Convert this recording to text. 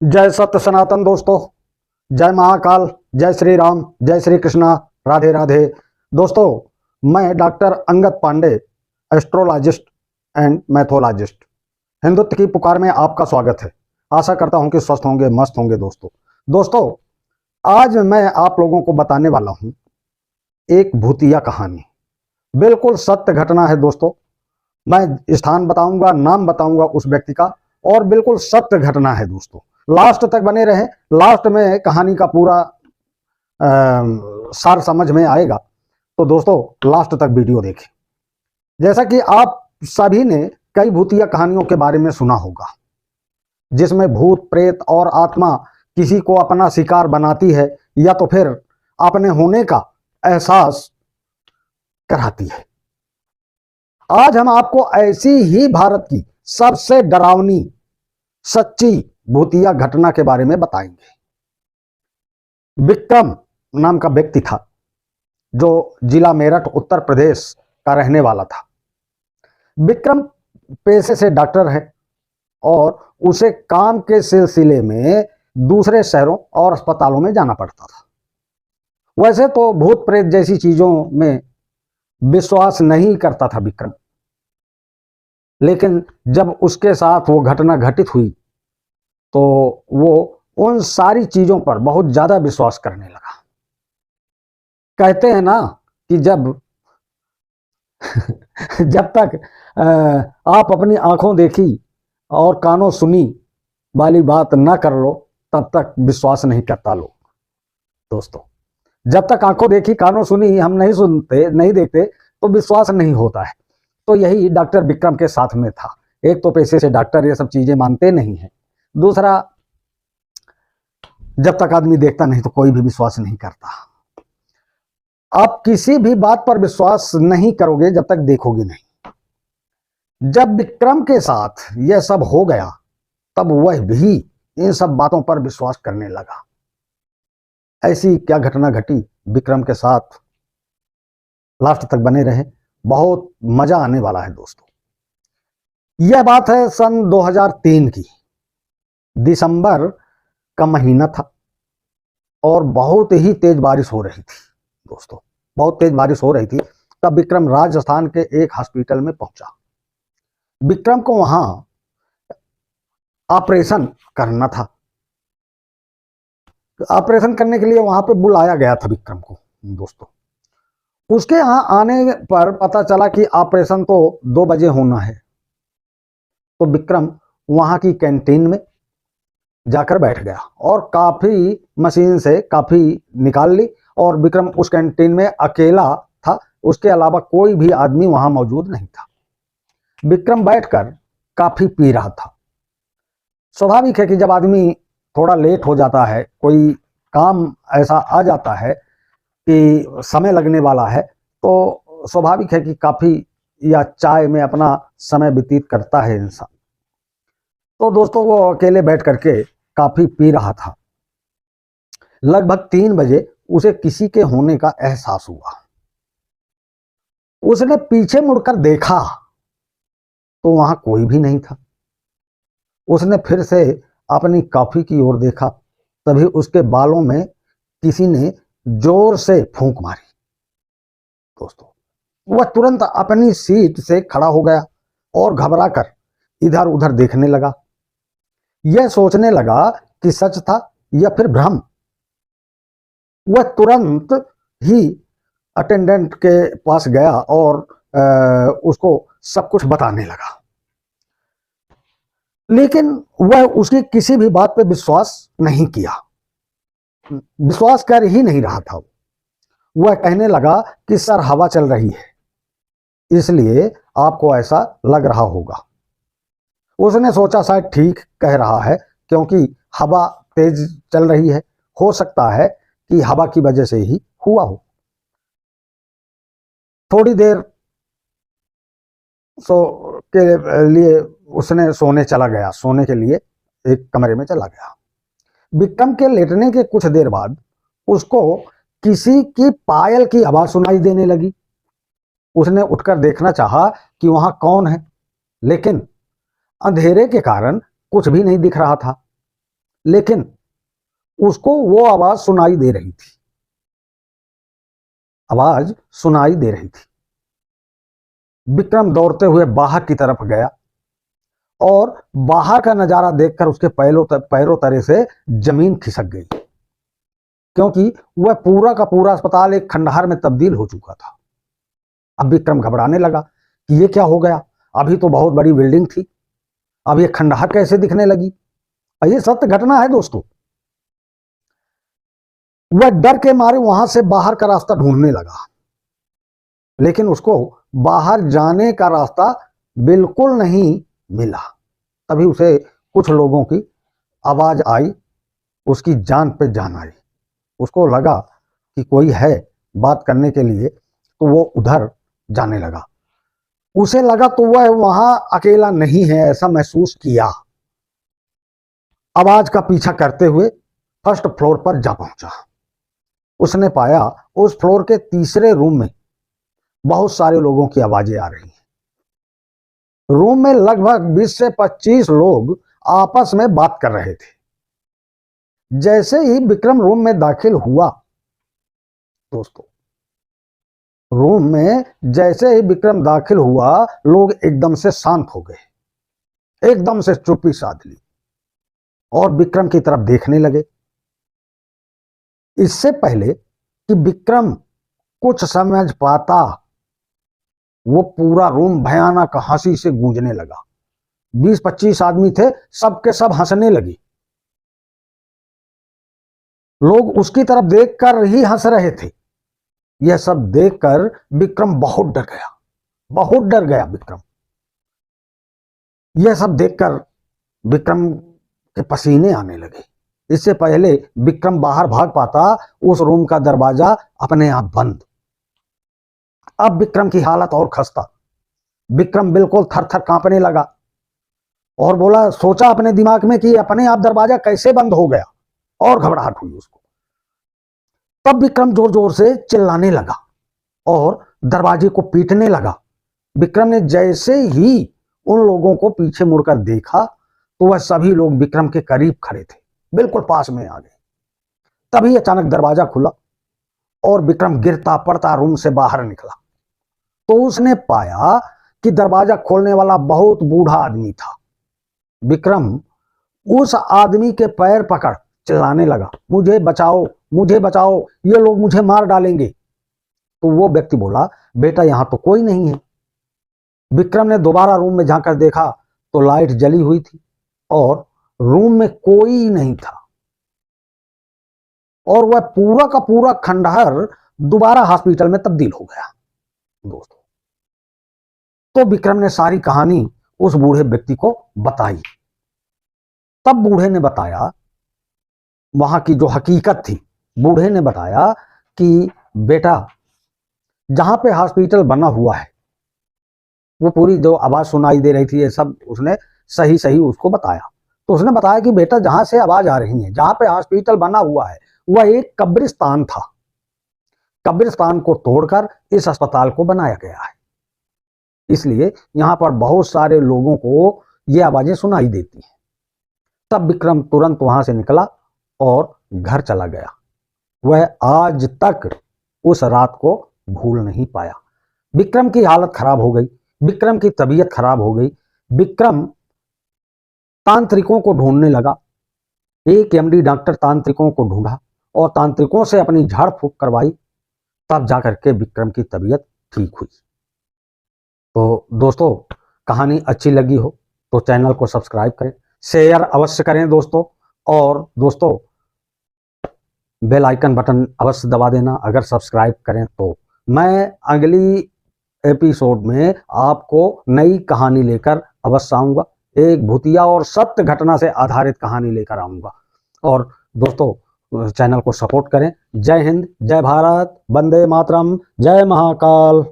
जय सत्य सनातन दोस्तों, जय महाकाल, जय श्री राम, जय श्री कृष्णा, राधे राधे। दोस्तों, मैं doctor Angad Pandey, astrologist and mythologist, Hindutva की पुकार में आपका स्वागत है। आशा करता हूं कि स्वस्थ होंगे, मस्त होंगे। दोस्तों, आज मैं आप लोगों को बताने वाला हूं एक भूतिया कहानी। बिल्कुल सत्य घटना है दोस्तों। मैं स्थान बताऊंगा, नाम बताऊंगा उस व्यक्ति का, और बिल्कुल सत्य घटना है दोस्तों। लास्ट तक बने रहें। लास्ट में कहानी का पूरा सार समझ में आएगा। तो दोस्तों, लास्ट तक वीडियो देखें। जैसा कि आप सभी ने कई भूतिया कहानियों के बारे में सुना होगा, जिसमें भूत प्रेत और आत्मा किसी को अपना शिकार बनाती है या तो फिर अपने होने का एहसास कराती है। आज हम आपको ऐसी ही भारत की सबसे डरावनी सच्ची भूतिया घटना के बारे में बताएंगे। विक्रम नाम का व्यक्ति था, जो जिला मेरठ उत्तर प्रदेश का रहने वाला था। विक्रम पेशे से डॉक्टर है और उसे काम के सिलसिले में दूसरे शहरों और अस्पतालों में जाना पड़ता था। वैसे तो भूत प्रेत जैसी चीजों में विश्वास नहीं करता था विक्रम, लेकिन जब उसके साथ वो घटना घटित हुई तो वो उन सारी चीजों पर बहुत ज्यादा विश्वास करने लगा। कहते हैं ना कि जब जब तक आप अपनी आंखों देखी और कानों सुनी वाली बात ना कर लो, तब तक विश्वास नहीं करता लोग। दोस्तों, जब तक आंखों देखी कानों सुनी हम नहीं सुनते, नहीं देखते, तो विश्वास नहीं होता है। तो यही डॉक्टर विक्रम के साथ में था। एक तो पेशे से डॉक्टर ये सब चीजें मानते नहीं है, दूसरा जब तक आदमी देखता नहीं तो कोई भी विश्वास नहीं करता। आप किसी भी बात पर विश्वास नहीं करोगे जब तक देखोगे नहीं। जब विक्रम के साथ यह सब हो गया, तब वह भी इन सब बातों पर विश्वास करने लगा। ऐसी क्या घटना घटी विक्रम के साथ, लास्ट तक बने रहे, बहुत मजा आने वाला है दोस्तों। यह बात है सन 2003 की, दिसंबर का महीना था और बहुत ही तेज बारिश हो रही थी दोस्तों। बहुत तेज बारिश हो रही थी। तब विक्रम राजस्थान के एक हॉस्पिटल में पहुंचा। विक्रम को वहां ऑपरेशन करना था। ऑपरेशन करने के लिए वहां पे बुलाया गया था विक्रम को दोस्तों। उसके यहाँ आने पर पता चला कि ऑपरेशन तो 2 बजे होना है। तो विक्रम वहां की कैंटीन में जाकर बैठ गया और काफी मशीन से काफी निकाल ली, और विक्रम उस कैंटीन में अकेला था। उसके अलावा कोई भी आदमी वहां मौजूद नहीं था। विक्रम बैठकर काफी पी रहा था। स्वाभाविक है कि जब आदमी थोड़ा लेट हो जाता है, कोई काम ऐसा आ जाता है कि समय लगने वाला है, तो स्वाभाविक है कि काफी या चाय में अपना समय व्यतीत करता है इंसान। तो दोस्तों, वो अकेले बैठ करके काफी पी रहा था। लगभग 3 बजे उसे किसी के होने का एहसास हुआ। उसने पीछे मुड़कर देखा तो वहां कोई भी नहीं था। उसने फिर से अपनी कॉफी की ओर देखा, तभी उसके बालों में किसी ने जोर से फूंक मारी। दोस्तों, वह तुरंत अपनी सीट से खड़ा हो गया और घबराकर इधर उधर देखने लगा। यह सोचने लगा कि सच था या फिर भ्रम। वह तुरंत ही अटेंडेंट के पास गया और उसको सब कुछ बताने लगा, लेकिन वह उसकी किसी भी बात पे विश्वास नहीं किया, विश्वास कर ही नहीं रहा था। वह कहने लगा कि सर, हवा चल रही है, इसलिए आपको ऐसा लग रहा होगा। उसने सोचा शायद ठीक कह रहा है, क्योंकि हवा तेज चल रही है, हो सकता है कि हवा की वजह से ही हुआ हो। थोड़ी देर के लिए उसने सोने चला गया, सोने के लिए एक कमरे में चला गया। विक्रम के लेटने के कुछ देर बाद उसको किसी की पायल की आवाज सुनाई देने लगी। उसने उठकर देखना चाहा कि वहां कौन है, लेकिन अंधेरे के कारण कुछ भी नहीं दिख रहा था। लेकिन उसको वो आवाज सुनाई दे रही थी, आवाज सुनाई दे रही थी। विक्रम दौड़ते हुए बाहर की तरफ गया और बाहर का नजारा देखकर उसके पैरों तले से जमीन खिसक गई, क्योंकि वह पूरा का पूरा अस्पताल एक खंडहर में तब्दील हो चुका था। अब विक्रम घबराने लगा कि ये क्या हो गया, अभी तो बहुत बड़ी बिल्डिंग थी, अब ये खंडहर कैसे दिखने लगी। और ये सत्य घटना है दोस्तों। वह डर के मारे वहां से बाहर का रास्ता ढूंढने लगा, लेकिन उसको बाहर जाने का रास्ता बिल्कुल नहीं मिला। तभी उसे कुछ लोगों की आवाज आई, उसकी जान पे जान आई। उसको लगा कि कोई है बात करने के लिए, तो वो उधर जाने लगा। उसे लगा तो वह वहां अकेला नहीं है, ऐसा महसूस किया। आवाज का पीछा करते हुए फर्स्ट फ्लोर पर जा पहुंचा। उसने पाया उस फ्लोर के तीसरे रूम में बहुत सारे लोगों की आवाजें आ रही हैं। रूम में लगभग 20 से 25 लोग आपस में बात कर रहे थे। जैसे ही विक्रम रूम में दाखिल हुआ दोस्तों, रूम में जैसे ही विक्रम दाखिल हुआ, लोग एकदम से शांत हो गए, एकदम से चुप्पी साध ली और विक्रम की तरफ देखने लगे। इससे पहले कि विक्रम कुछ समझ पाता, वो पूरा रूम भयानक हंसी से गूंजने लगा। 20-25 आदमी थे, सबके सब हंसने लगे। लोग उसकी तरफ देखकर ही हंस रहे थे। यह सब देखकर विक्रम बहुत डर गया, बहुत डर गया विक्रम। यह सब देखकर विक्रम के पसीने आने लगे। इससे पहले विक्रम बाहर भाग पाता, उस रूम का दरवाजा अपने आप बंद। अब विक्रम की हालत और खस्ता। विक्रम बिल्कुल थर थर कांपने लगा और बोला, सोचा अपने दिमाग में कि अपने आप दरवाजा कैसे बंद हो गया, और घबराहट हुई उसको। तब विक्रम जोर जोर से चिल्लाने लगा और दरवाजे को पीटने लगा। विक्रम ने जैसे ही उन लोगों को पीछे मुड़कर देखा, तो वह सभी लोग विक्रम के करीब खड़े थे, बिल्कुल पास में आ गए। तभी अचानक दरवाजा खुला और विक्रम गिरता पड़ता रूम से बाहर निकला। तो उसने पाया कि दरवाजा खोलने वाला बहुत बूढ़ा आदमी था। विक्रम उस आदमी के पैर पकड़ चिल्लाने लगा, मुझे बचाओ, मुझे बचाओ, ये लोग मुझे मार डालेंगे। तो वो व्यक्ति बोला, बेटा यहां तो कोई नहीं है। विक्रम ने दोबारा रूम में झांकर देखा तो लाइट जली हुई थी और रूम में कोई नहीं था, और वह पूरा का पूरा खंडहर दोबारा हॉस्पिटल में तब्दील हो गया दोस्तों। तो विक्रम ने सारी कहानी उस बूढ़े व्यक्ति को बताई। तब बूढ़े ने बताया, वहां की जो हकीकत थी, बूढ़े ने बताया कि बेटा जहां पे हॉस्पिटल बना हुआ है, वो पूरी जो आवाज सुनाई दे रही थी, ये सब उसने सही सही उसको बताया। तो उसने बताया कि बेटा जहां से आवाज आ रही है, जहां पे हॉस्पिटल बना हुआ है, वह एक कब्रिस्तान था। कब्रिस्तान को तोड़कर इस अस्पताल को बनाया गया है, इसलिए यहां पर बहुत सारे लोगों को ये आवाजें सुनाई देती हैं। तब विक्रम तुरंत वहां से निकला और घर चला गया। वह आज तक उस रात को भूल नहीं पाया। विक्रम की हालत खराब हो गई, विक्रम की तबीयत खराब हो गई। विक्रम तांत्रिकों को ढूंढने लगा। एक एमडी डॉक्टर तांत्रिकों को ढूंढा और तांत्रिकों से अपनी झाड़ फूंक करवाई, तब जाकर के विक्रम की तबीयत ठीक हुई। तो दोस्तों, कहानी अच्छी लगी हो तो चैनल को सब्सक्राइब करें, शेयर अवश्य करें दोस्तों, और दोस्तों बेल आइकन बटन अवश्य दबा देना अगर सब्सक्राइब करें तो। मैं अगली एपिसोड में आपको नई कहानी लेकर अवश्य आऊँगा, एक भूतिया और सत्य घटना से आधारित कहानी लेकर आऊँगा। और दोस्तों चैनल को सपोर्ट करें। जय हिंद, जय भारत, वंदे मातरम, जय महाकाल।